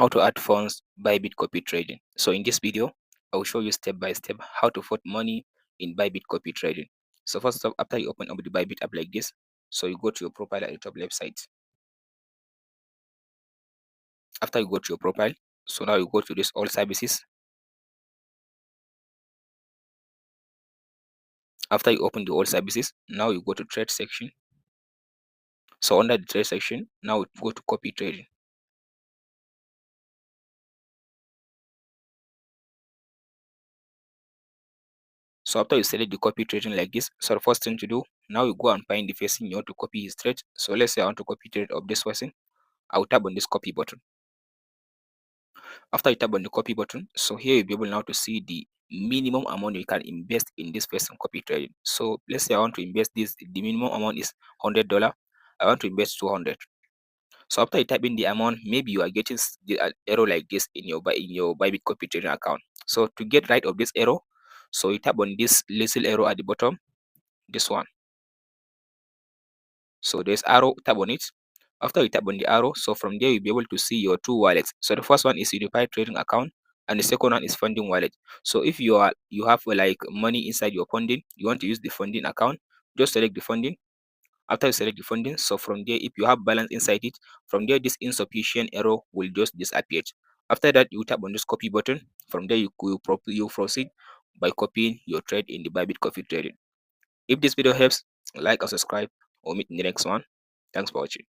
How to add funds Bybit copy trading. So in this video, I will show you step by step how to put money in Bybit copy trading. So first of all, after you open up the Bybit app like this, so you go to your profile at the top left side. After you go to your profile, so now you go to this all services. After you open the all services, now you go to trade section. So under the trade section, now go to copy trading. So after you select the copy trading like this, so the first thing to do, now you go and find the person you want to copy his trade. So let's say I want to copy trade of this person. I'll tap on this copy button. After you tap on the copy button, so here you'll be able now to see the minimum amount you can invest in this person copy trading. So let's say I want to invest this, the minimum amount is $100. I want to invest 200. So after you type in the amount, maybe you are getting the error like this in your Bybit copy trading account. So to get rid of this error, so you tap on this little arrow at the bottom, this one. So there's arrow, tap on it. After you tap on the arrow, so from there you'll be able to see your two wallets. So the first one is Unified Trading Account, and the second one is Funding Wallet. So if you have like money inside your funding, you want to use the funding account, just select the funding. After you select the funding, so from there, if you have balance inside it, from there this insufficient error will just disappear. After that, you tap on this copy button. From there, you proceed by copying your trade in the Bybit Coffee Trading. If this video helps, like or subscribe, or meet in the next one. Thanks for watching.